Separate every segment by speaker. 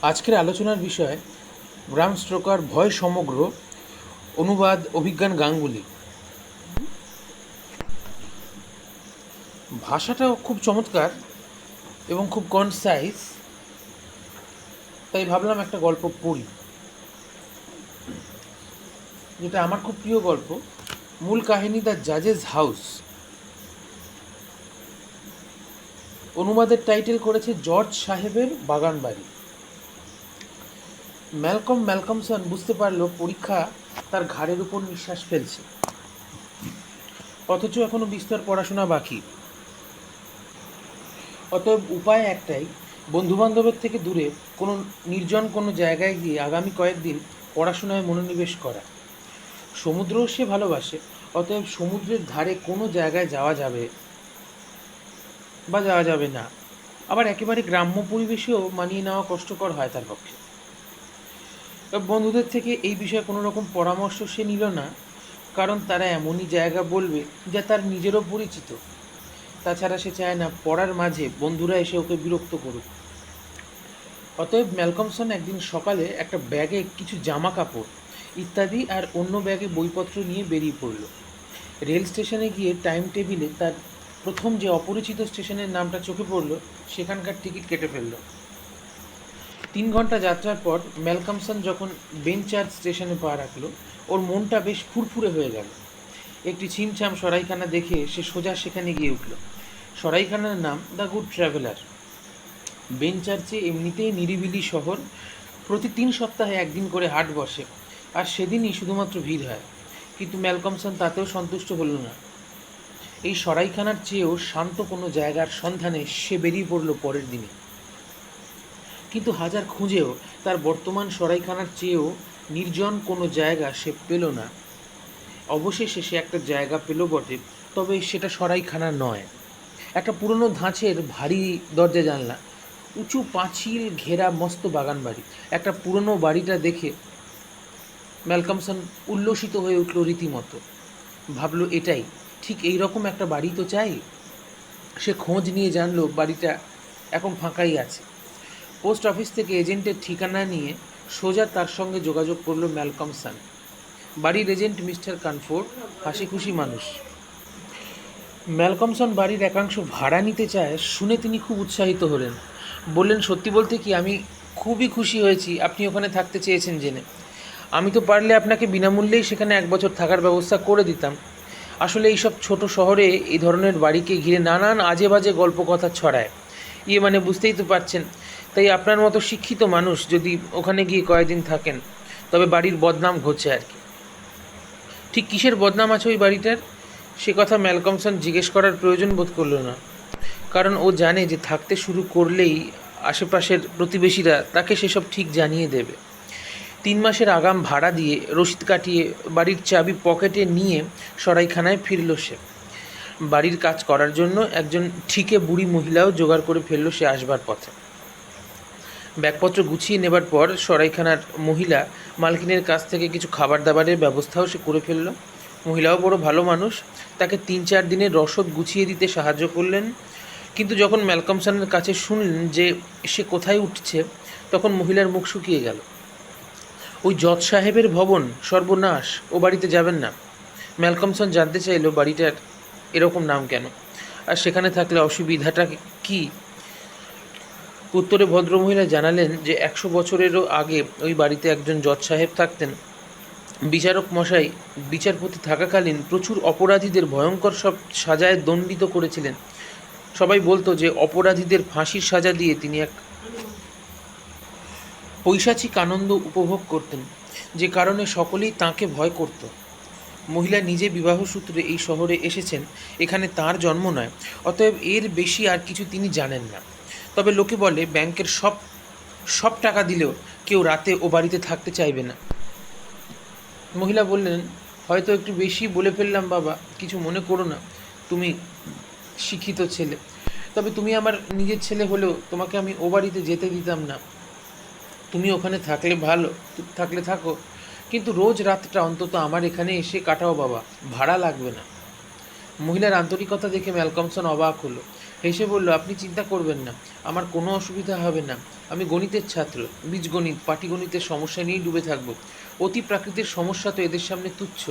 Speaker 1: আজকের আলোচনার বিষয় ব্রাম স্টোকার ভয় সমগ্র, অনুবাদ অভিজ্ঞান গাঙ্গুলি। ভাষাটাও খুব চমৎকার এবং খুব কনসাইজ, তাই ভাবলাম একটা গল্প পড়ি, যেটা আমার খুব প্রিয় গল্প। মূল কাহিনী দ্য জাজেস হাউস। অনুবাদের টাইটেল করেছে জর্জ সাহেবের বাগান বাড়ি। ম্যালকমসন বুঝতে পারল পরীক্ষা তার ঘাড়ের উপর নিঃশ্বাস ফেলছে, অথচ এখনো বিস্তর পড়াশোনা বাকি। অতএব উপায় একটাই, বন্ধুবান্ধবের থেকে দূরে কোনো নির্জন কোনো জায়গায় গিয়ে আগামী কয়েকদিন পড়াশোনায় মনোনিবেশ করা। সমুদ্রও সে ভালোবাসে, অতএব সমুদ্রের ধারে কোনো জায়গায় যাওয়া যাবে বা যাওয়া যাবে না। আবার একেবারে গ্রাম্য পরিবেশেও মানিয়ে নেওয়া কষ্টকর হয় তার পক্ষে। বন্ধুদের থেকে এই বিষয়ে কোনো রকম পরামর্শ সে নিল না, কারণ তারা এমনই জায়গা বলবে যা তার নিজেরও পরিচিত। তাছাড়া সে চায় না পড়ার মাঝে বন্ধুরা এসে ওকে বিরক্ত করুক। অতএব ম্যালকমসন একদিন সকালে একটা ব্যাগে কিছু জামা কাপড় ইত্যাদি আর অন্য ব্যাগে বইপত্র নিয়ে বেরিয়ে পড়ল। রেল স্টেশনে গিয়ে টাইম টেবিলে তার প্রথম যে অপরিচিত স্টেশনের নামটা চোখে পড়ল, সেখানকার টিকিট কেটে ফেলল। 3 ঘন্টা যাত্রার পর ম্যালকমসন যখন বেনচার্চ স্টেশনে পা রাখল, ওর মনটা বেশ ফুরফুরে হয়ে গেল। একটি ছিমছাম সরাইখানা দেখে সে সোজা সেখানে গিয়ে উঠল। সরাইখানার নাম দ্য গুড ট্রাভেলার। বেনচার্চে এমনিতেই নিরিবিলি শহর, প্রতি 3 সপ্তাহে একদিন করে হাট বসে, আর সেদিনই শুধুমাত্র ভিড় হয়। কিন্তু ম্যালকমসন তাতেও সন্তুষ্ট হল না। এই সরাইখানার চেয়েও শান্ত কোনো জায়গার সন্ধানে সে বেরিয়ে পড়ল পরের দিনে। কিন্তু হাজার খুঁজেও তার বর্তমান সরাইখানার চেয়েও নির্জন কোনো জায়গা সে পেল না। অবশেষে সে একটা জায়গা পেল বটে, তবে সেটা সরাইখানা নয়। একটা পুরনো ধাঁচের ভারী দরজা জানলা, উঁচু পাঁচিল ঘেরা মস্ত বাগান বাড়ি। একটা পুরনো বাড়িটা দেখে ম্যালকমসন উল্লসিত হয়ে উঠল রীতিমতো। ভাবল এটাই ঠিক, এই রকম একটা বাড়ি তো চাই। সে খোঁজ নিয়ে জানলো বাড়িটা এখন ফাঁকাই আছে। পোস্ট অফিস থেকে এজেন্টের ঠিকানা নিয়ে সোজা তার সঙ্গে যোগাযোগ করলো ম্যালকমসন। বাড়ির এজেন্ট মিস্টার কানফোর্ড হাসি খুশি মানুষ। ম্যালকমসন বাড়ির একাংশ ভাড়া নিতে চায় শুনে তিনি খুব উৎসাহিত হলেন। বললেন, সত্যি বলতে কি, আমি খুবই খুশি হয়েছি আপনি ওখানে থাকতে চেয়েছেন জেনে। আমি তো পারলে আপনাকে বিনামূল্যেই সেখানে 1 বছর থাকার ব্যবস্থা করে দিতাম। আসলে এইসব ছোট শহরে এই ধরনের বাড়িকে ঘিরে নানান আজে বাজে গল্প কথা ছড়ায়। মানে বুঝতেই তো পারছেন। তাই আপনার মতো শিক্ষিত মানুষ যদি ওখানে গিয়ে কয়েকদিন থাকেন, তবে বাড়ির বদনাম ঘটছে আর কি। ঠিক কিসের বদনাম আছে ওই বাড়িটার, সে কথা ম্যালকমসন জিজ্ঞেস করার প্রয়োজন বোধ করল না, কারণ ও জানে যে থাকতে শুরু করলেই আশেপাশের প্রতিবেশীরা তাকে সেসব ঠিক জানিয়ে দেবে। 3 মাসের আগাম ভাড়া দিয়ে রসিদ কাটিয়ে বাড়ির চাবি পকেটে নিয়ে সরাইখানায় ফিরল সে। বাড়ির কাজ করার জন্য একজন ঠিকে বুড়ি মহিলাও জোগাড় করে ফেলল সে আসবার পথে। ব্যাগপত্র গুছিয়ে নেবার পর সরাইখানার মহিলা মালকিনের কাছ থেকে কিছু খাবার দাবারের ব্যবস্থাও সে করে ফেলল। মহিলাও বড় ভালো মানুষ, তাকে 3-4 দিনের রসদ গুছিয়ে দিতে সাহায্য করলেন। কিন্তু যখন ম্যালকমসনের কাছে শুনলেন যে সে কোথায় উঠছে, তখন মহিলার মুখ শুকিয়ে গেল। ওই জজ সাহেবের ভবন, সর্বনাশ, ও বাড়িতে যাবেন না। ম্যালকমসন জানতে চাইল বাড়িটার এরকম নাম কেন, আর সেখানে থাকলে অসুবিধাটা কী। উত্তরে ভদ্রমহিলা জানালেন যে 100 বছরেরও আগে ওই বাড়িতে একজন জজ সাহেব থাকতেন। বিচারক মশাই বিচারপতি থাকাকালীন প্রচুর অপরাধীদের ভয়ঙ্কর সব সাজায় দণ্ডিত করেছিলেন। সবাই বলতো যে অপরাধীদের ফাঁসির সাজা দিয়ে তিনি এক পৈশাচিক আনন্দ উপভোগ করতেন, যে কারণে সকলেই তাঁকে ভয় করত। মহিলা নিজে বিবাহসূত্রে এই শহরে এসেছেন, এখানে তার জন্ম নয়, অতএব এর বেশি আর কিছু তিনি জানেন না। তবে লোকে বলে ব্যাংকের সব টাকা দিলেও কেউ রাতে ও বাড়িতে থাকতে চাইবে না। মহিলা বললেন, হয়তো একটু বেশি বলে ফেললাম বাবা, কিছু মনে করো না। তুমি শিক্ষিত ছেলে, তবে তুমি আমার নিজের ছেলে হলেও তোমাকে আমি ও বাড়িতে যেতে দিতাম না। তুমি ওখানে থাকলে ভালো, থাকলে থাকো, কিন্তু রোজ রাতটা অন্তত আমার এখানে এসে কাটাও বাবা, ভাড়া লাগবে না। মহিলার আন্তরিকতা দেখে ম্যালকমসন অবাক হলো। হেসে বলল, আপনি চিন্তা করবেন না, আমার কোনো অসুবিধা হবে না। আমি গণিতের ছাত্র, বীজগণিত পাটিগণিতের সমস্যা নিয়েই ডুবে থাকবো। অতি প্রাকৃতিক সমস্যা তো এদের সামনে তুচ্ছ।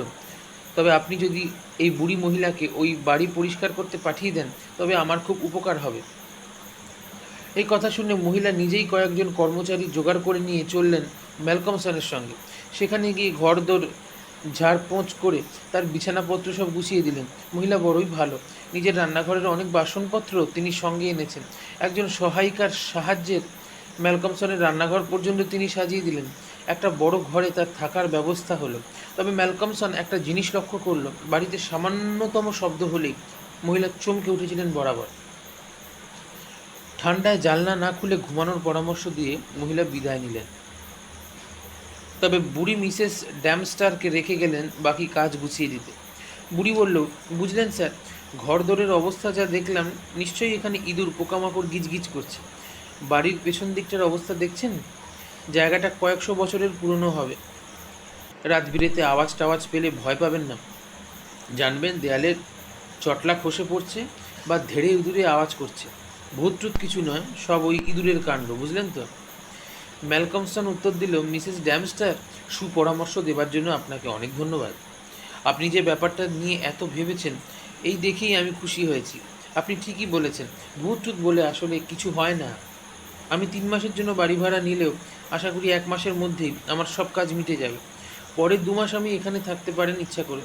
Speaker 1: তবে আপনি যদি এই বুড়ি মহিলাকে ওই বাড়ি পরিষ্কার করতে পাঠিয়ে দেন, তবে আমার খুব উপকার হবে। এই কথা শুনে মহিলা নিজেই কয়েকজন কর্মচারী জোগাড় করে নিয়ে চললেন ম্যালকমসনের সঙ্গে। সেখানে গিয়ে ঘরদোর ঝাড়পোঁছ করে তার বিছানাপত্র সব গুছিয়ে দিলেন। মহিলা বড়ই ভালো, নিজের রান্নাঘরের অনেক বাসনপত্র তিনি সঙ্গে এনেছেন। একজন সহায়িকার সাহায্যের ম্যালকমসনের রান্নাঘর পর্যন্ত তিনি সাজিয়ে দিলেন। একটা বড় ঘরে তার থাকার ব্যবস্থা হলো। তবে ম্যালকমসন একটা জিনিস লক্ষ্য করল, বাড়িতে সামান্যতম শব্দ হলেই মহিলা চমকে উঠেছিলেন বরাবর। ঠান্ডায় জানলা না খুলে ঘুমানোর পরামর্শ দিয়ে মহিলা বিদায় নিলেন। তবে বুড়ি মিসেস ড্যামস্টারকে রেখে গেলেন বাকি কাজ গুছিয়ে দিতে। বুড়ি বলল, বুঝলেন স্যার, ঘরদোরের অবস্থা যা দেখলাম, নিশ্চয়ই এখানে ইঁদুর পোকামাকড় গিজগিজ করছে। বাড়ির পেছন দিকটার অবস্থা দেখছেন, জায়গাটা কয়েকশো বছরের পুরনো হবে। রাত বিরেতে আওয়াজ টাওয়াজ পেলে ভয় পাবেন না, জানবেন দেয়ালের চটলা খসে পড়ছে বা ধেড়ে ইঁদুরে আওয়াজ করছে। ভূত টুত কিছু নয়, সব ওই ইঁদুরের কাণ্ড, বুঝলেন তো? ম্যালকমসন উত্তর দিল, মিসেস ড্যামস্টার, সুপরামর্শ দেবার জন্য আপনাকে অনেক ধন্যবাদ। আপনি যে ব্যাপারটা নিয়ে এত ভেবেছেন, এই দেখেই আমি খুশি হয়েছি। আপনি ঠিকই বলেছেন, ভূত টুত বলে আসলে কিছু হয় না। আমি 3 মাসের জন্য বাড়ি ভাড়া নিলেও আশা করি 1 মাসের মধ্যেই আমার সব কাজ মিটে যাবে। পরের 2 মাস আমি এখানে থাকতে পারেন ইচ্ছা করে।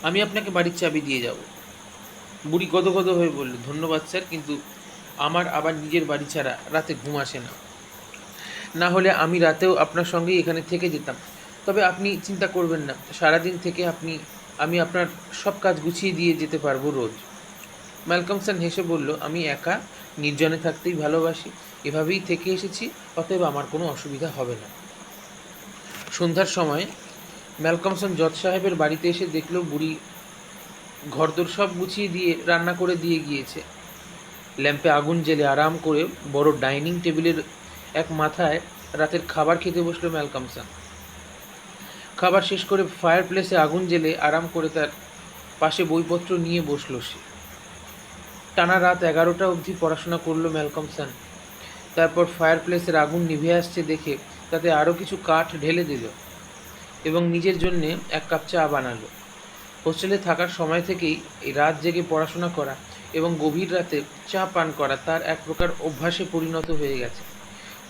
Speaker 1: আমি আপনাকে বাড়ির চাবি দিয়ে যাব। বুড়ি গদগদ হয়ে বলল, ধন্যবাদ স্যার, কিন্তু আমার আবার নিজের বাড়ি ছাড়া রাতে ঘুম আসে না। না হলে আমি রাতেও আপনার সঙ্গেই এখানে থেকে যেতাম। তবে আপনি চিন্তা করবেন না, সারাদিন থেকে আমি আপনার সব কাজ গুছিয়ে দিয়ে যেতে পারবো রোজ। ম্যালকমসন হেসে বলল, আমি একা নির্জনে থাকতেই ভালোবাসি, এভাবেই থেকে এসেছি, অতএব আমার কোনো অসুবিধা হবে না। সন্ধ্যার সময় ম্যালকমসন জজ সাহেবের বাড়িতে এসে দেখল বুড়ি ঘরদোর সব গুছিয়ে দিয়ে রান্না করে দিয়ে গিয়েছে। ল্যাম্পে আগুন জ্বেলে আরাম করে বড় ডাইনিং টেবিলের এক মাথায় রাতের খাবার খেতে বসলো ম্যালকমসন। খাবার শেষ করে ফায়ার প্লেসে আগুন জ্বেলে আরাম করে তার পাশে বইপত্র নিয়ে বসলো সে। টানা রাত 11টা অবধি পড়াশোনা করলো ম্যালকমসন। তারপর ফায়ার প্লেসের আগুন নিভে আসছে দেখে তাতে আরও কিছু কাঠ ঢেলে দিল এবং নিজের জন্যে 1 কাপ চা বানালো। হোস্টেলে থাকার সময় থেকেই এই রাত জেগে পড়াশোনা করা এবং গভীর রাতে চা পান করা তার এক প্রকার অভ্যাসে পরিণত হয়ে গেছে।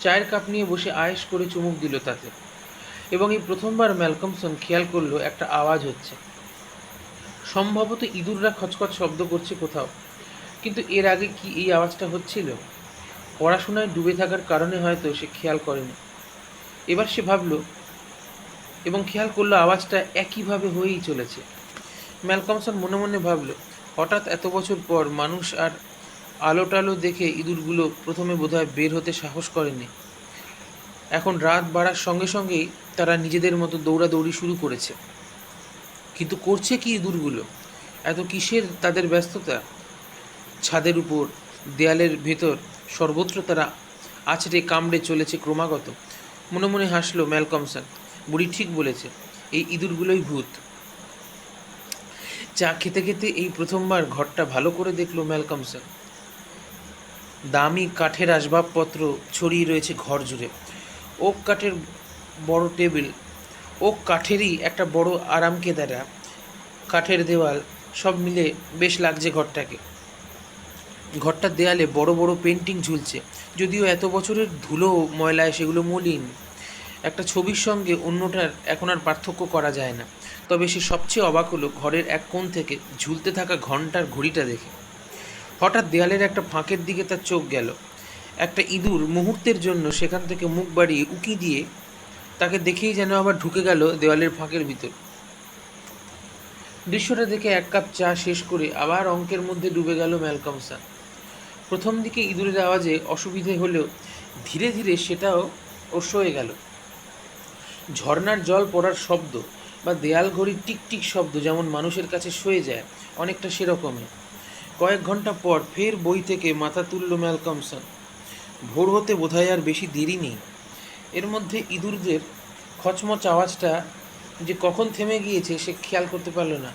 Speaker 1: চায়ের কাপ নিয়ে বসে আয়েশ করে চুমুক দিল তাতে, এবং এই প্রথমবার ম্যালকমসন খেয়াল করলো একটা আওয়াজ হচ্ছে। সম্ভবত ইঁদুররা খচখচ শব্দ করছে কোথাও, কিন্তু এর আগে কি এই আওয়াজটা হচ্ছিল? পড়াশোনায় ডুবে থাকার কারণে হয়তো সে খেয়াল করেনি। এবার সে ভাবল এবং খেয়াল করলো আওয়াজটা একইভাবে হয়েই চলেছে। ম্যালকমসন মনে মনে ভাবল, হঠাৎ এত বছর পর মানুষ আর আলো টালো দেখে ইঁদুরগুলো প্রথমে বোধহয় বের হতে সাহস করেনি। এখন রাত বাড়ার সঙ্গে সঙ্গেই তারা নিজেদের মতো দৌড়াদৌড়ি শুরু করেছে। কিন্তু করছে কি ইঁদুরগুলো? এত কিসের তাদের ব্যস্ততা? ছাদের উপর, দেয়ালের ভেতর, সর্বত্র তারা আছড়ে কামড়ে চলেছে ক্রমাগত। মনে মনে হাসলো ম্যালকমসন, বুড়ি ঠিক বলেছে, এই ইঁদুরগুলোই ভূত। চা খেতে খেতে এই প্রথমবার ঘরটা ভালো করে দেখলো ম্যালকমসন। দামি কাঠের আসবাবপত্র ছড়িয়ে রয়েছে ঘর জুড়ে। ওক কাঠের বড় টেবিল, ওক কাঠেরই একটা বড় আরামকেদারা, কাঠের দেওয়াল, সব মিলে বেশ লাগছে ঘরটাকে। ঘরটার দেয়ালে বড় বড় পেন্টিং ঝুলছে, যদিও এত বছরের ধুলো ময়লায় সেগুলো মলিন। একটা ছবির সঙ্গে অন্যটার এখন আর পার্থক্য করা যায় না। তবে সে সবচেয়ে অবাক হলো ঘরের এক কোণ থেকে ঝুলতে থাকা ঘণ্টার ঘড়িটা দেখে। হঠাৎ দেয়ালের একটা ফাঁকের দিকে তার চোখ গেল। একটা ইঁদুর মুহূর্তের জন্য সেখান থেকে মুখ বাড়িয়ে উকি দিয়ে তাকে দেখেই যেন আবার ঢুকে গেল দেওয়ালের ফাঁকের ভিতর। দৃশ্যটা দেখে 1 কাপ চা শেষ করে আবার অঙ্কের মধ্যে ডুবে গেল ম্যালকমসন। প্রথম দিকে ইঁদুরের আওয়াজে অসুবিধে হলেও ধীরে ধীরে সেটাও ওর সয়ে গেল। ঝর্নার জল পড়ার শব্দ বা দেয়াল ঘড়ির টিকটিক শব্দ যেমন মানুষের কাছে সয়ে যায়, অনেকটা সেরকমই। কয়েক ঘন্টা পর ফের বই থেকে মাথা তুলল ম্যালকমসন। ভোর হতে বোধহয় আর বেশি দেরি নেই। এর মধ্যে ইঁদুরদের খচমচ আওয়াজটা যে কখন থেমে গিয়েছে সে খেয়াল করতে পারল না।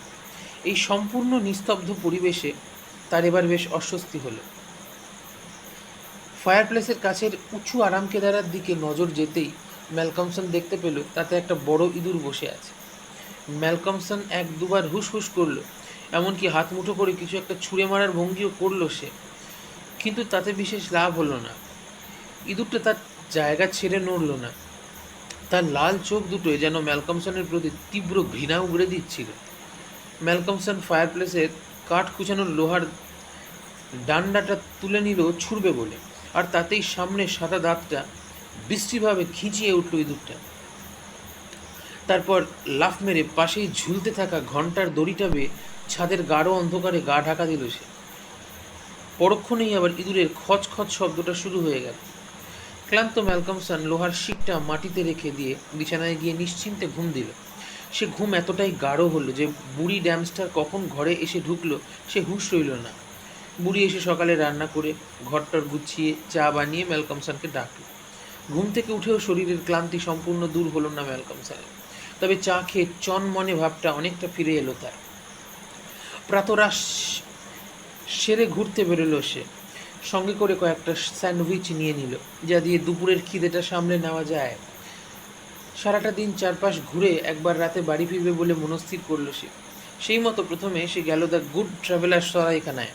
Speaker 1: এই সম্পূর্ণ নিস্তব্ধ পরিবেশে তার এবার বেশ অস্বস্তি হলো। ফায়ারপ্লেসের কাছের উঁচু আরামকেদারার দিকে নজর যেতেই ম্যালকমসন দেখতে পেল তাতে একটা বড় ইঁদুর বসে আছে। ম্যালকমসন এক দুবার হুস হুস করলো, এমনকি হাত মুঠো করে কিছু একটা ছুঁড়ে মারার ভঙ্গিও করলো সে, কিন্তু তাতে বিশেষ লাভ হলো না। ইঁদুরটা তার জায়গা ছেড়ে নড়ল না। তার লাল চোখ দুটোয় যেন ম্যালকমসনের প্রতি তীব্র ঘৃণা উগড়ে দিচ্ছিল। ম্যালকমসন ফায়ারপ্লেসের কাঠ কুচানোর লোহার ডান্ডাটা তুলে নিল ছুড়বে বলে, আর তাতেই সামনে সাদা দাঁতটা বিশ্রীভাবে খিঁচিয়ে উঠল ইঁদুরটা। তারপর লাফ মেরে পাশেই ঝুলতে থাকা ঘন্টার দড়িটা বেয়ে ছাদের গাঢ় অন্ধকারে গা ঢাকা দিল সে। পরক্ষণেই আবার ইঁদুরের খচ খচ শব্দটা শুরু হয়ে গেল। ক্লান্ত ম্যালকমসন লোহার শিকটা মাটিতে রেখে দিয়ে বিছানায় গিয়ে নিশ্চিন্তে ঘুম দিল। সে ঘুম এতটাই গাঢ় হলো যে বুড়ি ড্যামস্টার কখন ঘরে এসে ঢুকলো সে হুঁশ রইল না। বুড়ি এসে সকালে রান্না করে ঘরটার গুছিয়ে চা বানিয়ে ম্যালকমসনকে ডাকল। ঘুম থেকে উঠেও শরীরের ক্লান্তি সম্পূর্ণ দূর হলো না ম্যালকমসনের, তবে চা খেয়ে চনমনে ভাবটা অনেকটা ফিরে এলো তার। প্রাতরাশ সেরে ঘুরতে বেরোলো সে, সঙ্গে করে কয়েকটা স্যান্ডউইচ নিয়ে নিল, যা দিয়ে দুপুরের খিদেটা সামলে নেওয়া যায়। সারাটা দিন চারপাশ ঘুরে একবার রাতে বাড়ি ফিরবে বলে মনস্থির করলো সে। সেই মতো প্রথমে সে গেল দ্য গুড ট্রাভেলার সরাইখানায়।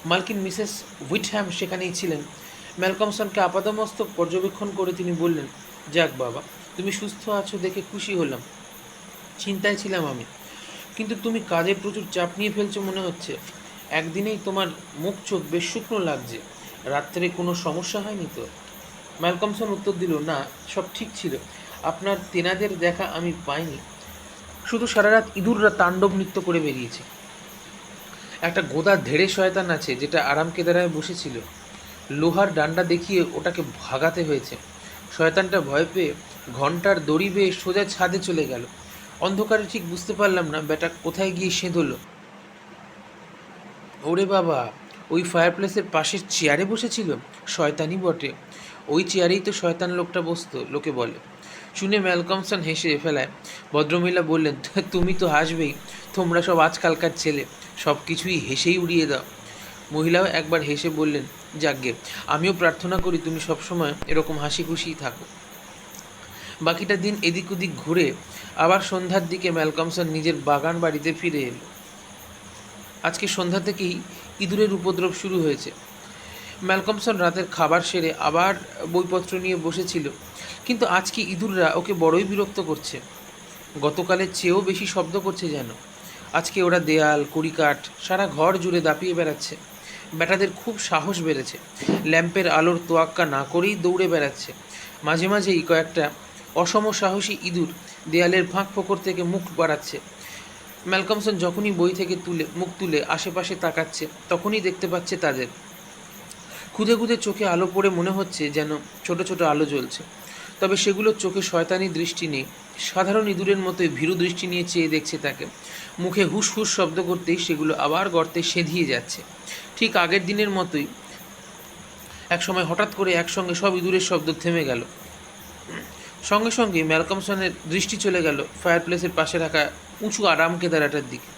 Speaker 1: মালকিন মিসেস হুইটহ্যাম সেখানেই ছিলেন। ম্যালকমসনকে আপাদমস্তক পর্যবেক্ষণ করে তিনি বললেন, যাক বাবা, তুমি সুস্থ আছো দেখে খুশি হলাম। চিন্তায় ছিলাম আমি, কিন্তু তুমি কাজের প্রচুর চাপ নিয়ে ফেলছো মনে হচ্ছে। একদিনেই তোমার মুখ চোখ বেশ শুকনো লাগছে। রাত্রে কোনো সমস্যা হয়নি তো? ম্যালকমসন উত্তর দিল, না, সব ঠিক ছিল। আপনার তেনাদের দেখা আমি পাইনি, শুধু সারা রাত ইঁদুররা তাণ্ডব নৃত্য করে বেরিয়েছে। একটা গোদা ধেড়ে শয়তান আছে যেটা আরাম কেদারায় বসেছিল, লোহার ডান্ডা দেখিয়ে ওটাকে ভাগাতে হয়েছে। শয়তানটা ভয় পেয়ে ঘন্টার দড়ি বেয়ে সোজা ছাদে চলে গেল। অন্ধকারে ঠিক বুঝতে পারলাম না বেটা কোথায় গিয়ে সেঁধল। ওরে বাবা, ওই ফায়ারপ্লেসের পাশের চেয়ারে বসেছিল? শয়তানই বটে। ওই চেয়ারেই তো শয়তান লোকটা বসতো, লোকে বলে। শুনে ম্যালকমসন হেসে ফেলায়। ভদ্রমহিলা বললেন, তুমি তো হাসবেই, তোমরা সব আজকালকার ছেলে, সব কিছুই হেসেই উড়িয়ে দাও। মহিলাও একবার হেসে বললেন, যাকগে, আমিও প্রার্থনা করি তুমি সবসময় এরকম হাসি খুশিই থাকো। বাকিটা দিন এদিক ওদিক ঘুরে আবার সন্ধ্যার দিকে ম্যালকমসন নিজের বাগান বাড়িতে ফিরে এলো। আজকে সন্ধ্যা থেকেই ইঁদুরের উপদ্রব শুরু হয়েছে। ম্যালকমসন রাতের খাবার সেরে আবার বইপত্র নিয়ে বসেছিল, কিন্তু আজকে ইঁদুররা ওকে বড়ই বিরক্ত করছে। গতকালের চেয়েও বেশি শব্দ করছে যেন। আজকে ওরা দেয়াল, কড়িকাঠ, সারা ঘর জুড়ে দাপিয়ে বেড়াচ্ছে। বেটাদের খুব সাহস বেড়েছে, ল্যাম্পের আলোর তোয়াক্কা না করেই দৌড়ে বেড়াচ্ছে। মাঝে মাঝেই কয়েকটা অসম সাহসী ইঁদুর দেয়ালের ফাঁক ফোকর থেকে মুখ বাড়াচ্ছে। ম্যালকমসন যখনই বই থেকে মুখ তুলে আশেপাশে তাকাচ্ছে, তখনই দেখতে পাচ্ছে তাদের। খুদে খুদে চোখে আলো পড়ে মনে হচ্ছে যেন ছোট ছোট আলো জ্বলছে, তবে সেগুলোর চোখে শয়তানি দৃষ্টি নেই। সাধারণ ইঁদুরের মতোই ভীরু দৃষ্টি নিয়ে চেয়ে দেখছে তাকে। মুখে হুস হুস শব্দ করতেই সেগুলো আবার গর্তে সেঁধিয়ে যাচ্ছে, ঠিক আগের দিনের মতোই। একসময় হঠাৎ করে একসঙ্গে সব ইঁদুরের শব্দ থেমে গেল। সঙ্গে সঙ্গে ম্যালকমসনের দৃষ্টি চলে গেল ফায়ারপ্লেসের পাশে রাখা উঁচু আরাম কেদারাটার দিকে।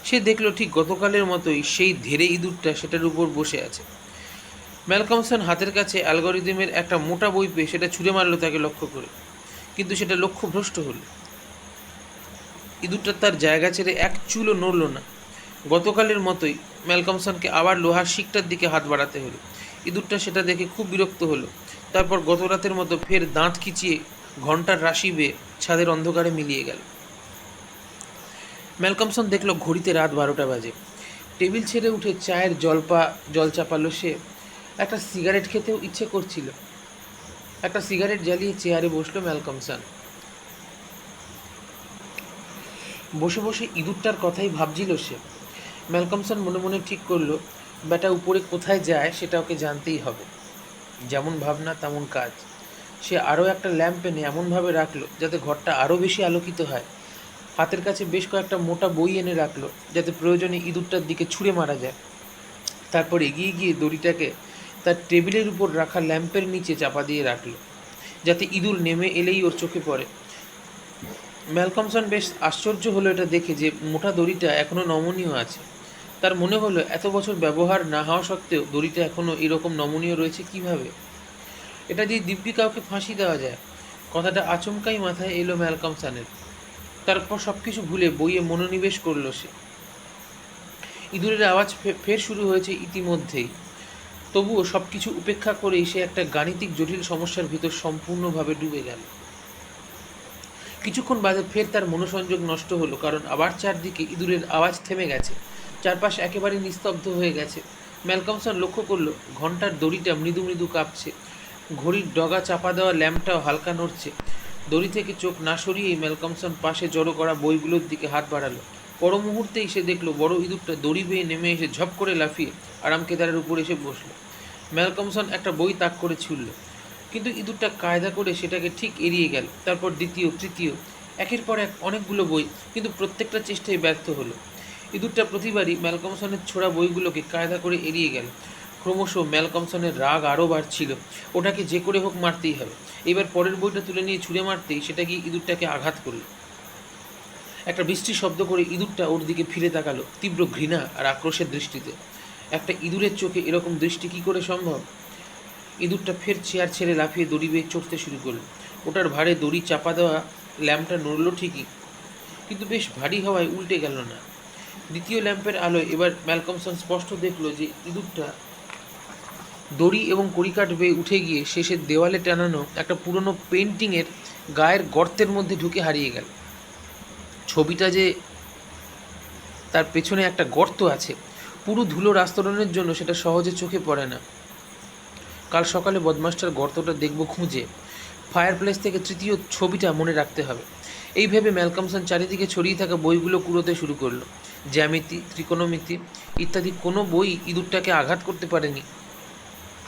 Speaker 1: সে দেখল ঠিক গতকালের মতোই সেই ধেড়ে ইঁদুরটা সেটার উপর বসে আছে। ম্যালকমসন হাতের কাছে অ্যালগরিদমের একটা মোটা বই পেয়ে সেটা ছুঁড়ে মারল তাকে লক্ষ্য করে, কিন্তু সেটা লক্ষ্যভ্রষ্ট হলো। ইঁদুরটা তার জায়গা ছেড়ে এক চুলও নড়ল না। গতকালের মতোই ম্যালকমসনকে আবার লোহার শিকটার দিকে হাত বাড়াতে হলো। ইঁদুরটা সেটা দেখে খুব বিরক্ত হলো। তারপর গত রাতের মতো ফের দাঁত খিচিয়ে ঘন্টার রাশি বেয়ে ছাদের অন্ধকারে মিলিয়ে গেল। ম্যালকমসন দেখল ঘড়িতে রাত 12টা বাজে। টেবিল ছেড়ে উঠে চায়ের জল চাপালো সে। একটা সিগারেট খেতেও ইচ্ছে করছিল। একটা সিগারেট জ্বালিয়ে চেয়ারে বসলো ম্যালকমসন। বসে বসে ইঁদুরটার কথাই ভাবছিল সে। ম্যালকমসন মনে মনে ঠিক করলো, বেটা উপরে কোথায় যায় সেটা ওকে জানতেই হবে। যেমন ভাবনা তেমন কাজ। সে আরও একটা ল্যাম্প এনে এমনভাবে রাখলো যাতে ঘরটা আরও বেশি আলোকিত হয়। হাতের কাছে বেশ কয়েকটা মোটা বই এনে রাখলো যাতে প্রয়োজনে ইঁদুরটার দিকে ছুঁড়ে মারা যায়। তারপর এগিয়ে গিয়ে দড়িটাকে তার টেবিলের উপর রাখা ল্যাম্পের নিচে চাপা দিয়ে রাখলো, যাতে ইঁদুর নেমে এলেই ওর চোখে পড়ে। ম্যালকমসন বেশ আশ্চর্য হলো এটা দেখে যে মোটা দড়িটা এখনও নমনীয় আছে। তার মনে হলো এত বছর ব্যবহার না হওয়া সত্ত্বেও দড়িটা এখনও এরকম নমনীয় রয়েছে কিভাবে। এটা দিয়ে দিব্যি কাউকে ফাঁসি দেওয়া যায়। কথাটা আচমকাই মাথায় এলো ম্যালকমসনের। তারপর সব কিছু ভুলে বইয়ে মনোনিবেশ করলো সে। ইঁদুরের আওয়াজ ফের শুরু হয়েছে ইতিমধ্যেই। তবুও সব কিছু উপেক্ষা করেই সে একটা গাণিতিক জটিল সমস্যার ভিতর সম্পূর্ণভাবে ডুবে গেল। কিছুক্ষণ বাদে ফের তার মনোসংযোগ নষ্ট হলো, কারণ আবার চারদিকে ইঁদুরের আওয়াজ থেমে গেছে। চারপাশ একেবারে নিস্তব্ধ হয়ে গেছে। ম্যালকমসন লক্ষ্য করলো ঘন্টার দড়িটা মৃদু মৃদু কাঁপছে। ঘড়ির ডগা চাপা দেওয়া ল্যাম্পটাও হালকা নড়ছে। দড়ি থেকে চোখ না সরিয়েই ম্যালকমসন পাশে জড়ো করা বইগুলোর দিকে হাত বাড়ালো। পর মুহূর্তেই সে দেখলো বড় ইঁদুরটা দড়ি বেয়ে নেমে এসে ঝপ করে লাফিয়ে আরাম কেদারের উপর এসে বসলো। ম্যালকমসন একটা বই তাক করে ছুড়ল, কিন্তু ইঁদুরটা কায়দা করে সেটাকে ঠিক এড়িয়ে গেল। তারপর দ্বিতীয়, তৃতীয়, একের পর এক অনেকগুলো বই, কিন্তু প্রত্যেকটা চেষ্টায় ব্যর্থ হলো। ইঁদুরটা প্রতিবারই ম্যালকমসনের ছোড়া বইগুলোকে কায়দা করে এড়িয়ে গেল। ক্রমশ ম্যালকমসনের রাগ আরও বাড়ছিল। ওটাকে যে করে হোক মারতেই হবে। এবার পরের বইটা তুলে নিয়ে ছুঁড়ে মারতেই সেটা গিয়ে ইঁদুরটাকে আঘাত করল। একটা বৃষ্টির শব্দ করে ইঁদুরটা ওর দিকে ফিরে তাকালো তীব্র ঘৃণা আর আক্রোশের দৃষ্টিতে। একটা ইঁদুরের চোখে এরকম দৃষ্টি কী করে সম্ভব? ইঁদুরটা ফের চেয়ার ছেড়ে লাফিয়ে দড়ি বেয়ে চড়তে শুরু করলো। ওটার ভারে দড়ি চাপা দেওয়া ল্যাম্পটা নড়ল ঠিকই, কিন্তু বেশ ভারী হওয়ায় উল্টে গেল না। দ্বিতীয় ল্যাম্পের আলোয় এবার ম্যালকমসন স্পষ্ট দেখল যে ইঁদুরটা দড়ি এবং কড়িকাঠ বেয়ে উঠে গিয়ে শেষের দেওয়ালে টানানো একটা পুরনো পেন্টিংয়ের গায়ের গর্তের মধ্যে ঢুকে হারিয়ে গেল। ছবিটা যে তার পেছনে একটা গর্ত আছে, পুরো ধুলোর আস্তরণের জন্য সেটা সহজে চোখে পড়ে না। কাল সকালে বদমাস্টার গর্তটা দেখব খুঁজে। ফায়ারপ্লেস থেকে তৃতীয় ছবিটা মনে রাখতে হবে। এই ভেবে ম্যালকমসন চারিদিকে ছড়িয়ে থাকা বইগুলো কুড়োতে শুরু করলো। জ্যামিতি, ত্রিকোণমিতি ইত্যাদি কোনো বই ইঁদুরটাকে আঘাত করতে পারেনি।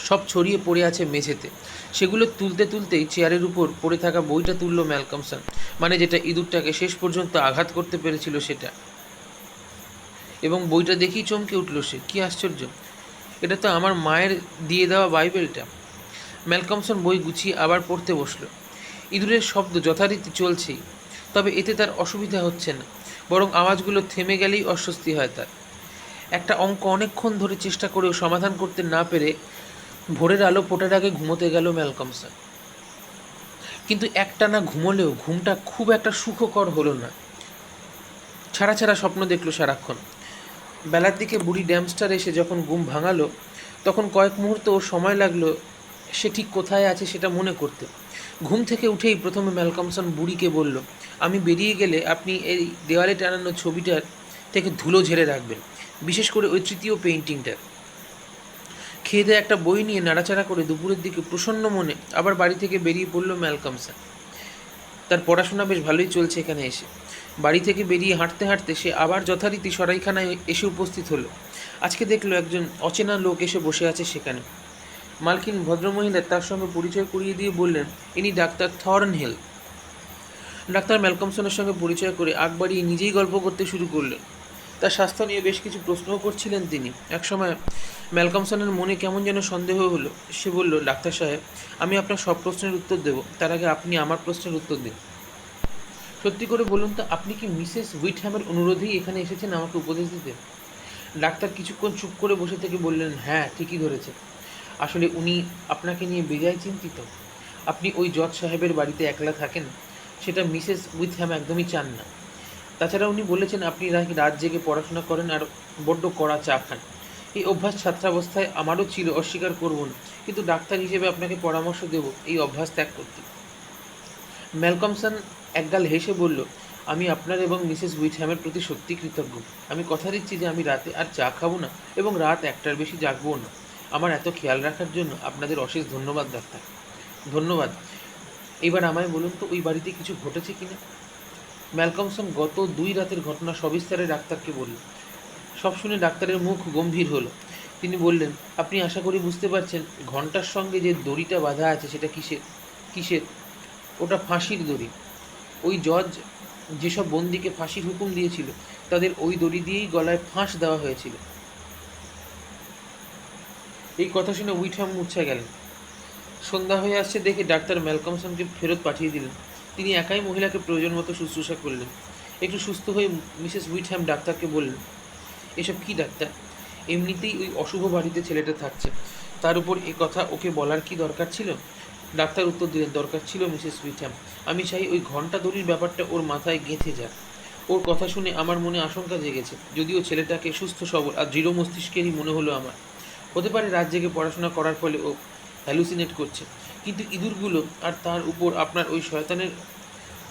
Speaker 1: সব ছড়িয়ে পড়ে আছে মেঝেতে। সেগুলো তুলতে তুলতেই চেয়ারের উপর পড়ে থাকা বইটা তুলল ম্যালকমসন, মানে যেটা ইঁদুরটাকে শেষ পর্যন্ত আঘাত করতে পেরেছিল সেটা। এবং বইটা দেখেই চমকে উঠল সে। কী আশ্চর্য! এটা তো আমার মায়ের দিয়ে দেওয়া বাইবেলটা। ম্যালকমসন বই গুছিয়ে আবার পড়তে বসল। ইঁদুরের শব্দ যথারীতি চলছেই, তবে এতে তার অসুবিধা হচ্ছে না, বরং আওয়াজগুলো থেমে গেলেই অস্বস্তি হয় তার। একটা অঙ্ক অনেকক্ষণ ধরে চেষ্টা করেও সমাধান করতে না পেরে ভোরের আলো ফোটার আগে ঘুমোতে গেল ম্যালকমসন। কিন্তু একটানা ঘুমোলেও ঘুমটা খুব একটা সুখকর হলো না। ছাড়া ছাড়া স্বপ্ন দেখল সারাক্ষণ। বেলার দিকে বুড়ি ড্যামস্টার এসে যখন ঘুম ভাঙালো, তখন কয়েক মুহূর্ত ওর সময় লাগলো সে ঠিক কোথায় আছে সেটা মনে করতে। ঘুম থেকে উঠেই প্রথমে ম্যালকমসন বুড়িকে বলল, আমি বেরিয়ে গেলে আপনি এই দেওয়ালে টানানো ছবিটার থেকে ধুলো ঝেড়ে রাখবেন, বিশেষ করে ওই তৃতীয় পেইন্টিংটার। খেয়ে দেয়ে একটা বই নিয়ে নাড়াচাড়া করে দুপুরের দিকে প্রসন্ন মনে আবার বাড়ি থেকে বেরিয়ে পড়ল ম্যালকমসন। তার পড়াশোনা বেশ ভালোই চলছে এখানে এসে। বাড়ি থেকে বেরিয়ে হাঁটতে হাঁটতে সে আবার যথারীতি সরাইখানায় এসে উপস্থিত হলো। আজকে দেখলো একজন অচেনা লোক এসে বসে আছে সেখানে। মালকিন ভদ্রমহিলা তার সঙ্গে পরিচয় করিয়ে দিয়ে বললেন, ইনি ডাক্তার থর্নহিল। ডাক্তার ম্যালকমসনের সঙ্গে পরিচয় করে আগ বাড়িয়ে নিজেই গল্প করতে শুরু করলেন। তার স্বাস্থ্য নিয়ে বেশ কিছু প্রশ্নও করছিলেন তিনি। একসময় ম্যালকমসনের মনে কেমন যেন সন্দেহ হলো। সে বলল, ডাক্তার সাহেব, আমি আপনার সব প্রশ্নের উত্তর দেব, তার আগে আপনি আমার প্রশ্নের উত্তর দিন। সত্যি করে বলুন তো, আপনি কি মিসেস হুইটহ্যামের অনুরোধেই এখানে এসেছেন আমাকে উপদেশ দিতে? ডাক্তার কিছুক্ষণ চুপ করে বসে থেকে বললেন, হ্যাঁ, ঠিকই ধরেছে। আসলে উনি আপনাকে নিয়ে বেজায় চিন্তিত। আপনি ওই জজ সাহেবের বাড়িতে একলা থাকেন, সেটা মিসেস হুইটহ্যাম একদমই চান না। তাছাড়া উনি বলেছেন আপনি নাকি রাত জেগে পড়াশোনা করেন আর বড্ড কড়া চা খান। এই অভ্যাস ছাত্রাবস্থায় আমারও ছিল, অস্বীকার করব না, কিন্তু ডাক্তার হিসেবে আপনাকে পরামর্শ দেব এই অভ্যাস ত্যাগ করতে। ম্যালকমসন একগাল হেসে বলল, আমি আপনার এবং মিসেস হুইটহ্যামের প্রতি সত্যি কৃতজ্ঞ। আমি কথা দিচ্ছি যে আমি রাতে আর চা খাবো না এবং রাত 1টার বেশি জাগবও না। আমার এত খেয়াল রাখার জন্য আপনাদের অশেষ ধন্যবাদ ডাক্তার। ধন্যবাদ। এবার আমায় বলুন তো, ওই বাড়িতে কিছু ঘটেছে কিনা? ম্যালকমসন গত 2 রাতের ঘটনা সবিস্তারে ডাক্তারকে বলল। সব শুনে ডাক্তারের মুখ গম্ভীর হলো। তিনি বললেন, আপনি আশা করি বুঝতে পারছেন ঘণ্টার সঙ্গে যে দড়িটা বাঁধা আছে সেটা কিসের? ওটা ফাঁসির দড়ি। ওই জজ যেসব বন্দীকে ফাঁসির হুকুম দিয়েছিল তাদের ওই দড়ি দিয়েই গলায় ফাঁস দেওয়া হয়েছিল। এই কথা শুনে হুইটহ্যাম মূর্ছা গেলেন। সন্ধ্যা হয়ে আসছে দেখে ডাক্তার ম্যালকমসনকে ফেরত পাঠিয়ে দিলেন। তিনি একাই মহিলাকে প্রয়োজন মতো শুশ্রূষা করলেন। একটু সুস্থ হয়ে মিসেস হুইটহ্যাম ডাক্তারকে বললেন, এসব কি ডাক্তার? এমনিতেই ওই অশুভ বাড়িতে ছেলেটা থাকছে, তার উপর এ কথা ওকে বলার কি দরকার ছিল? ডাক্তার উত্তর দিলেন, দরকার ছিল মিসেস উইথাম। আমি চাই ওই ঘণ্টা দড়ির ব্যাপারটা ওর মাথায় গেঁথে যাক। ওর কথা শুনে আমার মনে আশঙ্কা জেগেছে, যদিও ছেলেটাকে সুস্থ সবল আর দৃঢ় মস্তিষ্কেরই মনে হলো আমার। হতে পারে রাত জেগে পড়াশোনা করার ফলে ও হ্যালুসিনেট করছে, কিন্তু ইঁদুরগুলো আর তার উপর আপনার ওই শয়তানের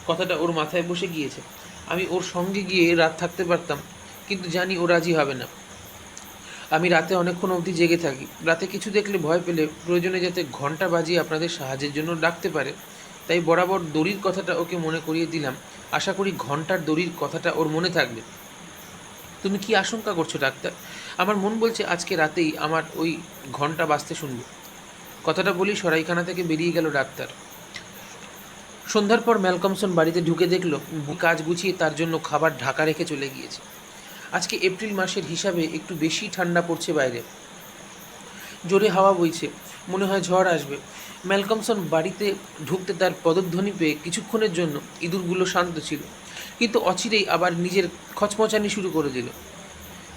Speaker 1: কথাটা ওর মাথায় বসে গিয়েছে। আমি ওর সঙ্গে গিয়ে রাত থাকতে পারতাম, কিন্তু জানি ও রাজি হবে না। আমি রাতে অনেকক্ষণ অবধি জেগে থাকি। রাতে কিছু দেখলে ভয় পেলে প্রয়োজনে যাতে ঘন্টা বাজিয়ে আপনাদের সাহায্যের জন্য ডাকতে পারে, তাই বরাবর দড়ির কথাটা ওকে মনে করিয়ে দিলাম। আশা করি ঘন্টার দড়ির কথাটা ওর মনে থাকবে। তুমি কি আশঙ্কা করছো ডাক্তার? আমার মন বলছে আজকে রাতেই আমার ওই ঘন্টা বাজতে শুনবো। কথাটা বলেই সরাইখানা থেকে বেরিয়ে গেল ডাক্তার। সন্ধ্যার পর ম্যালকমসন বাড়িতে ঢুকে দেখল কাজ গুছিয়ে তার জন্য খাবার ঢাকা রেখে চলে গিয়েছে। আজকে এপ্রিল মাসের হিসাবে একটু বেশি ঠান্ডা পড়ছে বাইরে, জোরে হাওয়া বইছে, মনে হয় ঝড় আসবে। ম্যালকমসন বাড়িতে ঢুকতে তার পদধ্বনি পেয়ে কিছুক্ষণের জন্য ইঁদুরগুলো শান্ত ছিল, কিন্তু অচিরেই আবার নিজের খচমচানি শুরু করে দিল।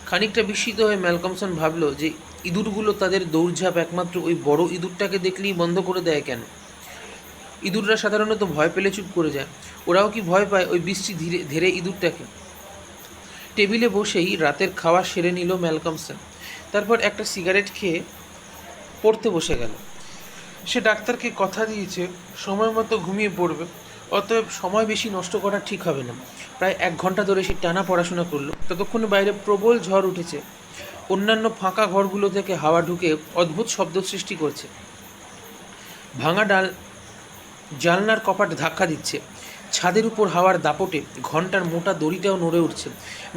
Speaker 1: খানিকটা বিস্মিত হয়ে ম্যালকমসন ভাবল যে ইঁদুরগুলো তাদের দৌড়ঝাঁপ একমাত্র ওই বড় ইঁদুরটাকে দেখলেই বন্ধ করে দেয় কেন? ইঁদুররা সাধারণত ভয় পেলে চুপ করে যায়, ওরাও কি ভয় পায় ওই বৃষ্টি ধীরে ধীরে ইঁদুরটাকে? টেবিলে বসেই রাতের খাওয়া সেরে নিল ম্যালকমসন। তারপর একটা সিগারেট খেয়ে পড়তে বসে গেল। সে ডাক্তারকে কথা দিয়েছে সময় মতো ঘুমিয়ে পড়বে, অতএব সময় বেশি নষ্ট করা ঠিক হবে না। প্রায় 1 ঘন্টা ধরে সে টানা পড়াশোনা করলো। ততক্ষণে বাইরে প্রবল ঝড় উঠেছে। অন্যান্য ফাঁকা ঘরগুলো থেকে হাওয়া ঢুকে অদ্ভুত শব্দ সৃষ্টি করছে। ভাঙা জানলার কপাট ধাক্কা দিচ্ছে। ছাদের উপর হাওয়ার দাপটে ঘন্টার মোটা দড়িটাও নড়ে উঠছে।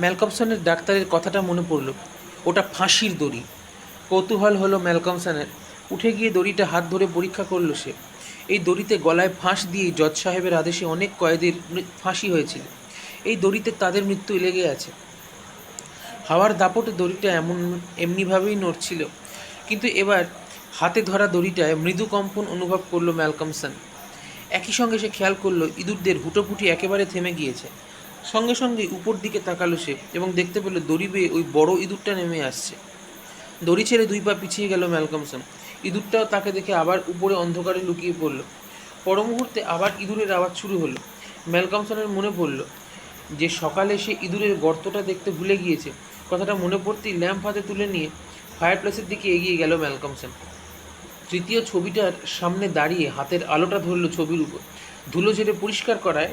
Speaker 1: ম্যালকমসনের ডাক্তারের কথাটা মনে পড়ল, ওটা ফাঁসির দড়ি। কৌতূহল হলো ম্যালকমসনের। উঠে গিয়ে দড়িটা হাত ধরে পরীক্ষা করলো সে। এই দড়িতে গলায় ফাঁস দিয়েই জজ সাহেবের আদেশে অনেক কয়েদির ফাঁসি হয়েছিল। এই দড়িতে তাদের মৃত্যু লেগে আছে। হাওয়ার দাপটে দড়িটা এমনিভাবেই নড়ছিল, কিন্তু এবার হাতে ধরা দড়িটায় মৃদু কম্পন অনুভব করলো ম্যালকমসন। একই সঙ্গে সে খেয়াল করলো ইঁদুরদের হুটোপুটি একেবারে থেমে গিয়েছে। সঙ্গে সঙ্গে উপর দিকে তাকালো সে এবং দেখতে পেল দড়ি বেয়ে ওই বড় ইঁদুরটা নেমে আসছে। দড়ি ছেড়ে 2 পা পিছিয়ে গেল ম্যালকমসন। ইঁদুরটাও তাকে দেখে আবার উপরে অন্ধকারে লুকিয়ে পড়ল। পর মুহূর্তে আবার ইঁদুরের আওয়াজ শুরু হলো। ম্যালকমসনের মনে পড়ল যে সকালে সে ইঁদুরের গর্তটা দেখতে ভুলে গিয়েছে। কথাটা মনে পড়তেই ল্যাম্প হাতে তুলে নিয়ে ফায়ারপ্লেসের দিকে এগিয়ে গেল ম্যালকমসন। তৃতীয় ছবিটার সামনে দাঁড়িয়ে হাতের আলোটা ধরল ছবির উপর। ধুলো ঝেড়ে পরিষ্কার করায়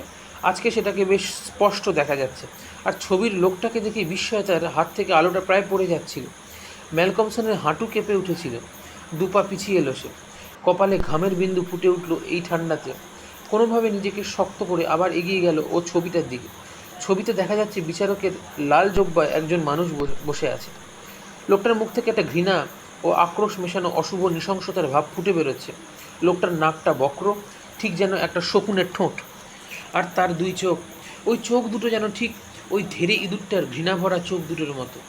Speaker 1: আজকে সেটাকে বেশ স্পষ্ট দেখা যাচ্ছে। আর ছবির লোকটাকে দেখে বিস্ময়ে তার হাত থেকে আলোটা প্রায় পড়ে যাচ্ছিল। ম্যালকমসনের হাঁটু কেঁপে উঠেছিল। 2 পা পিছিয়ে এলো সে। কপালে ঘামের বিন্দু ফুটে উঠল এই ঠান্ডাতে। কোনোভাবে নিজেকে শক্ত করে আবার এগিয়ে গেল ও ছবিটার দিকে। ছবিতে দেখা যাচ্ছে বিচারকের লাল জব্বায় একজন মানুষ বসে আছে। লোকটার মুখ থেকে একটা ঘৃণা ও আক্রোশ মেশানো অশুভ নৃশংসতার ভাব ফুটে বেরোচ্ছে। লোকটার নাকটা বক্র, ঠিক যেন একটা শকুনের ঠোঁট। আর তার 2 চোখ, ওই চোখ দুটো যেন ঠিক ওই ধেড়ে ইঁদুরটার ঘৃণা ভরা চোখ দুটোর মতো।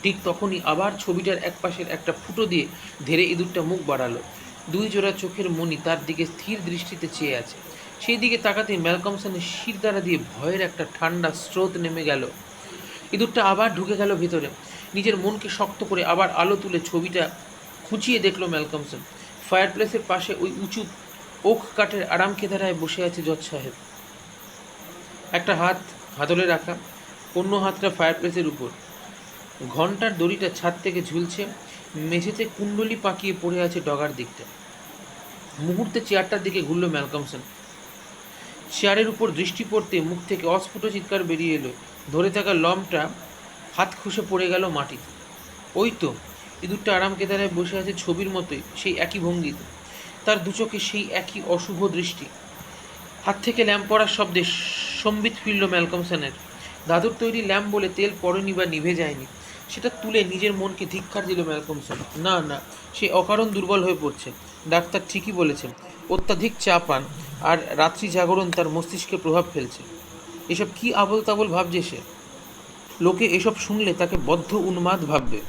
Speaker 1: ঠিক তখনই আবার ছবিটার একপাশের একটা ফুটো দিয়ে ধেড়ে ইঁদুরটা মুখ বাড়ালো। 2 জোড়া চোখের মণি তার দিকে স্থির দৃষ্টিতে চেয়ে আছে। সেই দিকে তাকাতেই ম্যালকমসনের শিরদাঁড়া দিয়ে ভয়ের একটা ঠান্ডা স্রোত নেমে গেল। ইঁদুরটা আবার ঢুকে গেল ভিতরে। নিজের মনকে শক্ত করে আবার আলো তুলে ছবিটা খুঁচিয়ে দেখলো ম্যালকমসন। ফায়ারপ্লেসের পাশে ওই উঁচু ওক কাঠের আরাম কেদারায় বসে আছে জজ সাহেব। একটা হাত হাতলে রাখা, অন্য হাতটা ফায়ারপ্লেসের উপর। ঘন্টার দড়িটা ছাদ থেকে ঝুলছে। মেঝেতে কুণ্ডলি পাকিয়ে পড়ে আছে ডগার দিকটা। মুহূর্তে চেয়ারটার দিকে ঘুরল ম্যালকমসন। চেয়ারের উপর দৃষ্টি পড়তে মুখ থেকে অস্ফুট চিৎকার বেরিয়ে এলো। ধরে থাকা লম্বটা হাত খসে পড়ে গেল মাটিতে। ওই তো, ইঁদুরটা আরাম কেদারায় বসে আছে ছবির মতোই, সেই একই ভঙ্গিতে। তার 2 চোখে সেই একই অশুভ দৃষ্টি। হাত থেকে ল্যাম্প পড়ার শব্দে সম্বিত ফিরল ম্যালকমসনের। দাদুর তৈরি ল্যাম্প বলে তেল পড়েনি বা নিভে যায়নি। সেটা তুলে নিজের মনকে ধিক্কার দিল ম্যালকমসন। না না, সে অকারণ দুর্বল হয়ে পড়ছে। ডাক্তার ঠিকই বলেছেন, অত্যাধিক চা পান আর রাত্রি জাগরণ তার মস্তিষ্কে প্রভাব ফেলছে। এসব কি আবোল তাবোল ভাবছে সে? লোকে এসব শুনলে তাকে বদ্ধ উন্মাদ ভাববে।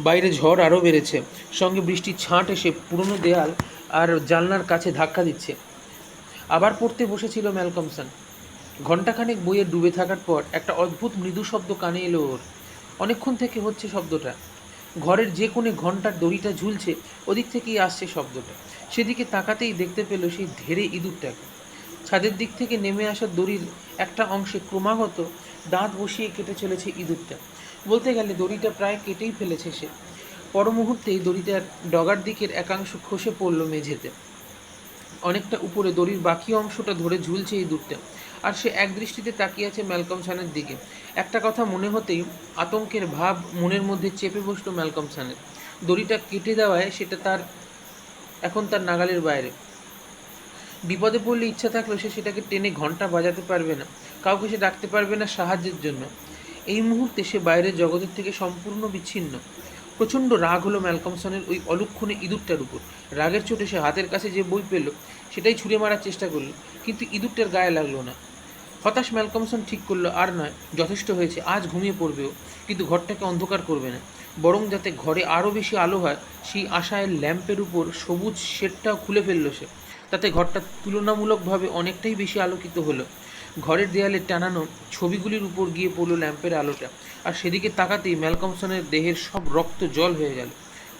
Speaker 1: বাইরে ঝড় আরও বেড়েছে, সঙ্গে বৃষ্টির ছাঁট এসে পুরনো দেয়াল আর জানলার কাছে ধাক্কা দিচ্ছে। আবার পড়তে বসেছিল ম্যালকমসন। ঘণ্টাখানেক বইয়ে ডুবে থাকার পর একটা অদ্ভুত মৃদু শব্দ কানে এলো ওর। অনেকক্ষণ থেকে হচ্ছে শব্দটা। ঘরের যে কোণে ঘণ্টার দড়িটা ঝুলছে ওদিক থেকেই আসছে শব্দটা। সেদিকে তাকাতেই দেখতে পেল সেই ধেড়ে ইঁদুরটাকে। ছাদের দিক থেকে নেমে আসা দড়ির একটা অংশে ক্রমাগত দাঁত বসিয়ে কেটে চলেছে ইঁদুরটা। বলতে গেলে দড়িটা প্রায় কেটেই ফেলেছে সে। পর মুহূর্তেই দড়িটার ডগার দিকের একাংশ খসে পড়ল মেঝেতে। অনেকটা উপরে দড়ির বাকি অংশটা ধরে ঝুলছে ইঁদুরটা। আর সে একদৃষ্টিতে তাকিয়ে আছে ম্যালকমসনের দিকে। একটা কথা মনে হতেই আতঙ্কের ভাব মনের মধ্যে চেপে বসলো ম্যালকমসনের। দড়িটা কেটে দেওয়ায় সেটা এখন তার নাগালের বাইরে। বিপদে পড়লে ইচ্ছা থাকলেও সে সেটাকে টেনে ঘন্টা বাজাতে পারবে না, কাউকে সে ডাকতে পারবে না সাহায্যের জন্য। এই মুহূর্তে সে বাইরের জগতের থেকে সম্পূর্ণ বিচ্ছিন্ন। প্রচণ্ড রাগ হলো ম্যালকমসনের ওই অলক্ষণে ইঁদুরটার উপর। রাগের চোটে সে হাতের কাছে যে বই পেল সেটাই ছুঁড়ে মারার চেষ্টা করলো, কিন্তু ইঁদুরটার গায়ে লাগলো না। হতাশ ম্যালকমসন ঠিক করলো আর নয়, যথেষ্ট হয়েছে, আজ ঘুমিয়ে পড়বেও, কিন্তু ঘরটাকে অন্ধকার করবে না, বরং যাতে ঘরে আরও বেশি আলো হয় সেই আশায় ল্যাম্পের উপর সবুজ শেডটাও খুলে ফেললো সে। তাতে ঘরটা তুলনামূলকভাবে অনেকটাই বেশি আলোকিত হলো। ঘরের দেয়ালে টানানো ছবিগুলির উপর গিয়ে পড়ল ল্যাম্পের আলোটা, আর সেদিকে তাকাতেই ম্যালকমসনের দেহের সব রক্ত জল হয়ে গেল।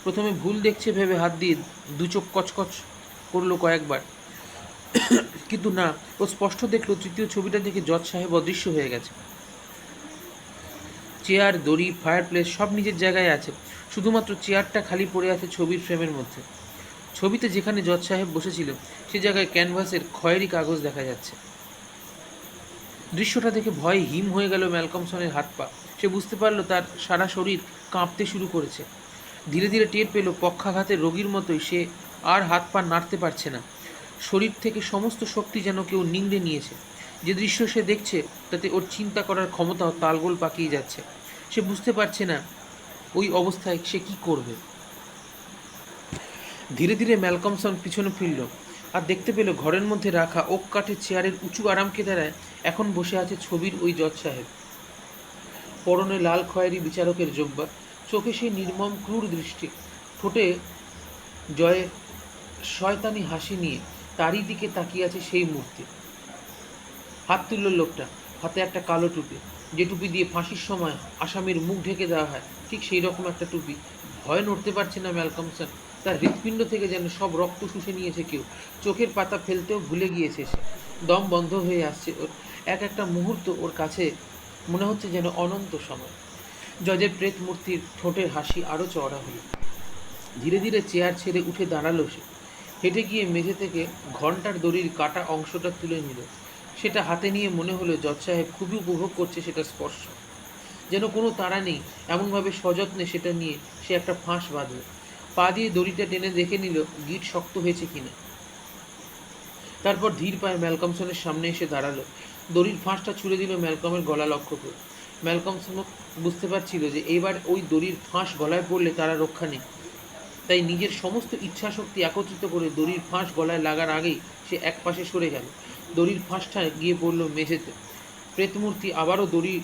Speaker 1: প্রথমে ভুল দেখছে ভেবে হাত দিয়ে দু চোখ কচকচ করলো কয়েকবার, কিন্তু না, ও স্পষ্ট দেখলো তৃতীয় ছবিটা দেখে জজ সাহেব অদৃশ্য হয়ে গেছে। চেয়ার, দড়ি, ফায়ারপ্লেস সব নিজের জায়গায় আছে, শুধুমাত্র চেয়ারটা খালি পড়ে আছে ছবির ফ্রেমের মধ্যে। ছবিতে যেখানে জজ সাহেব বসেছিল সে জায়গায় ক্যানভাসের খয়েরি কাগজ দেখা যাচ্ছে। দৃশ্যটা দেখে ভয়ে হিম হয়ে গেল ম্যালকমসনের হাত পা। সে বুঝতে পারল তার সারা শরীর কাঁপতে শুরু করেছে। ধীরে ধীরে টের পেল পক্ষাঘাতের রোগীর মতোই সে আর হাত পা নাড়তে পারছে না। শরীর থেকে সমস্ত শক্তি যেন কেউ নিংড়ে নিয়েছে। যে দৃশ্য সে দেখছে তাতে ওর চিন্তা করার ক্ষমতাও তালগোল পাকিয়ে যাচ্ছে। সে বুঝতে পারছে না ওই অবস্থায় সে কি করবে। ধীরে ধীরে ম্যালকমসন পিছনে ফিরল আর দেখতে পেল ঘরের মধ্যে রাখা ওক কাঠের চেয়ারের উঁচু আরামকে দ্বারায় এখন বসে আছে ছবির ওই জজ সাহেব। পরনে লাল খয়েরি বিচারকের জব্বা, চোখে সেই নির্মম ক্রূর দৃষ্টি, ঠোঁটে জয়ের শয়তানি হাসি নিয়ে তারই দিকে তাকিয়ে আছে সেই মূর্তি। হাত তুলল লোকটা, হাতে একটা কালো টুপি, যে টুপি দিয়ে ফাঁসির সময় আসামির মুখ ঢেকে দেওয়া হয়, ঠিক সেই রকম একটা টুপি। ভয়ে নড়তে পারছে না ম্যালকমসন। তার হৃৎপিণ্ড থেকে যেন সব রক্ত শুষে নিয়েছে কেউ। চোখের পাতা ফেলতেও ভুলে গিয়েছে সে। দম বন্ধ হয়ে আসছে ওর। এক একটা মুহূর্ত ওর কাছে মনে হচ্ছে যেন অনন্ত সময়। জজের প্রেত মূর্তির ঠোঁটের হাসি আরও চওড়া হলো। ধীরে ধীরে চেয়ার ছেড়ে উঠে দাঁড়ালো সে। হেঁটে গিয়ে মেঝে থেকে ঘণ্টার দড়ির কাটা অংশটা তুলে নিল। সেটা হাতে নিয়ে মনে হলো জজ সাহেব খুবই উপভোগ করছে সেটা স্পর্শ। যেন কোনো তাড়া নেই, এমনভাবে সযত্নে সেটা নিয়ে সে একটা ফাঁস বাঁধল। পা দিয়ে দড়িটা টেনে দেখে নিল গিট শক্ত হয়েছে কিনা। তারপর ধীর পায়ে ম্যালকমসনের সামনে এসে দাঁড়ালো। দড়ির ফাঁসটা ছুড়ে দিল ম্যালকমের গলা লক্ষ্য করে। ম্যালকমসন বুঝতে পারছিল যে এইবার ওই দড়ির ফাঁস গলায় পড়লে তারা রক্ষা নেই। তাই নিজের সমস্ত ইচ্ছাশক্তি একত্রিত করে দড়ির ফাঁস গলায় লাগার আগেই সে এক পাশে সরে গেল। দড়ির ফাঁসটা গিয়ে পড়ল মেঝেতে। প্রেতমূর্তি আবারও দড়ি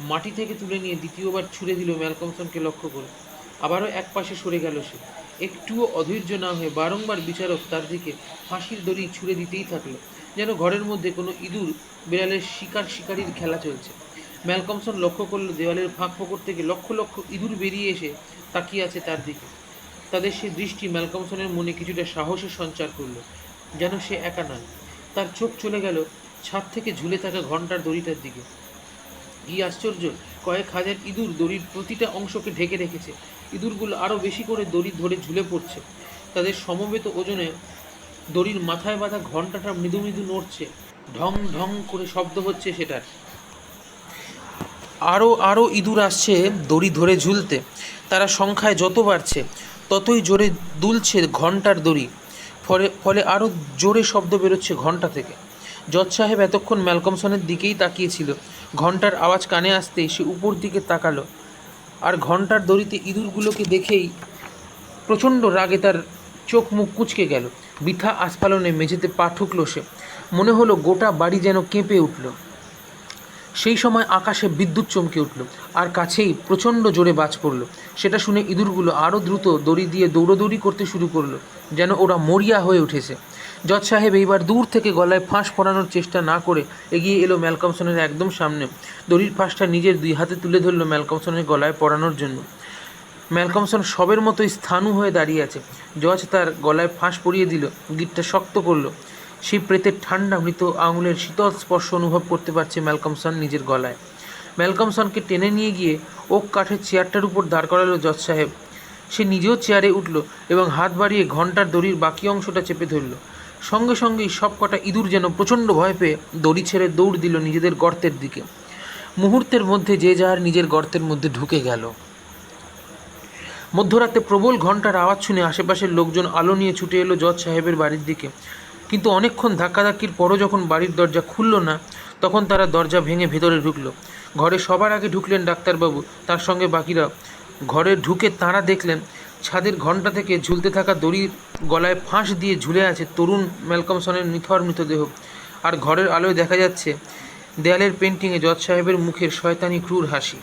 Speaker 1: মাটি থেকে তুলে নিয়ে দ্বিতীয়বার ছুড়ে দিল ম্যালকমসনকে লক্ষ্য করে। আবারও এক পাশে সরে গেল সে। একটুও অধৈর্য না হয়ে বারংবার বিচারক তার দিকে ফাঁসির দড়ি ছুড়ে দিতেই থাকলো, যেন ঘরের মধ্যে কোনো ইঁদুর বিড়ালের শিকারির খেলা চলছে। ম্যালকমসন লক্ষ্য করলো দেওয়ালের ফাঁক ফোকর থেকে লক্ষ লক্ষ ইঁদুর বেরিয়ে এসে তাকিয়ে আছে তার দিকে। তাদের সে দৃষ্টি ম্যালকমসনের মনে কিছুটা সাহসের সঞ্চার করল, যেন সে একা নয়। তার চোখ চলে গেল ছাদ থেকে ঝুলে থাকা ঘণ্টার দড়িটার দিকে। কি আশ্চর্য, কয়েক হাজার ইঁদুর দড়ির প্রতিটা অংশকে ঢেকে রেখেছে। ইঁদুরগুলো আরও বেশি করে দড়ি ধরে ঝুলে পড়ছে। তাদের সমবেত ওজনে দড়ির মাথায় বাঁধা ঘণ্টাটা মৃদু মৃদু নড়ছে, ঢং ঢং করে শব্দ হচ্ছে সেটার। আরও আরও ইঁদুর আসছে দড়ি ধরে ঝুলতে। তারা সংখ্যায় যত বাড়ছে ততই জোরে দুলছে ঘণ্টার দড়ি। ফলে আরও জোরে শব্দ বেরোচ্ছে ঘণ্টা থেকে। জজ সাহেব এতক্ষণ ম্যালকমসনের দিকেই তাকিয়েছিল। ঘণ্টার আওয়াজ কানে আসতেই সে উপর দিকে তাকালো, আর ঘণ্টার দড়িতে ইঁদুরগুলোকে দেখেই প্রচণ্ড রাগে তার চোখ মুখ কুঁচকে গেল। বৃথা আস্ফালনে মেঝেতে পা ঠুকল সে। মনে হলো গোটা বাড়ি যেন কেঁপে উঠল। সেই সময় আকাশে বিদ্যুৎ চমকে উঠল, আর কাছেই প্রচণ্ড জোরে বাজ পড়ল। সেটা শুনে ইঁদুরগুলো আরও দ্রুত দড়ি দিয়ে দৌড়োদৌড়ি করতে শুরু করলো, যেন ওরা মরিয়া হয়ে উঠেছে। জজ সাহেব এইবার দূর থেকে গলায় ফাঁস পরানোর চেষ্টা না করে এগিয়ে এলো ম্যালকমসনের একদম সামনে। দড়ির ফাঁসটা নিজের 2 হাতে তুলে ধরল ম্যালকমসনের গলায় পরানোর জন্য। ম্যালকমসন সবের মতোই স্থাণু হয়ে দাঁড়িয়ে আছে। জজ তার গলায় ফাঁস পরিয়ে দিল, গিঁটটা শক্ত করল। সেই প্রেতের ঠান্ডা মৃত আঙুলের শীতল স্পর্শ অনুভব করতে পারছে ম্যালকমসন নিজের গলায়। ম্যালকমসনকে টেনে নিয়ে গিয়ে ওক কাঠের চেয়ারটার উপর দাঁড় করালো জজ সাহেব। সে নিজেও চেয়ারে উঠল এবং হাত বাড়িয়ে ঘণ্টার দড়ির বাকি অংশটা চেপে ধরল। সঙ্গে সঙ্গেই সব কটা ইঁদুর যেন প্রচণ্ড ভয় পেয়ে দড়ি ছেড়ে দৌড় দিল নিজেদের গর্তের দিকে। মুহূর্তের মধ্যে যে যার নিজের গর্তের মধ্যে ঢুকে গেল। মধ্যরাতে প্রবল ঘণ্টার আওয়াজ শুনে আশেপাশের লোকজন আলো নিয়ে ছুটে এলো জজ সাহেবের বাড়ির দিকে। কিন্তু অনেকক্ষণ ধাক্কাধাক্কির পরও যখন বাড়ির দরজা খুলল না, তখন তারা দরজা ভেঙে ভেতরে ঢুকল। ঘরে সবার আগে ঢুকলেন ডাক্তারবাবু, তার সঙ্গে বাকিরা। ঘরে ঢুকে তাঁরা দেখলেন ছাদের ঘণ্টা থেকে ঝুলতে থাকা দড়ির গলায় ফাঁস দিয়ে ঝুলে আছে তরুণ ম্যালকমসনের নিথর মৃতদেহ। আর ঘরের আলোয় দেখা যাচ্ছে দেয়ালের পেন্টিংয়ে জজ সাহেবের মুখের শয়তানি ক্রূর হাসি।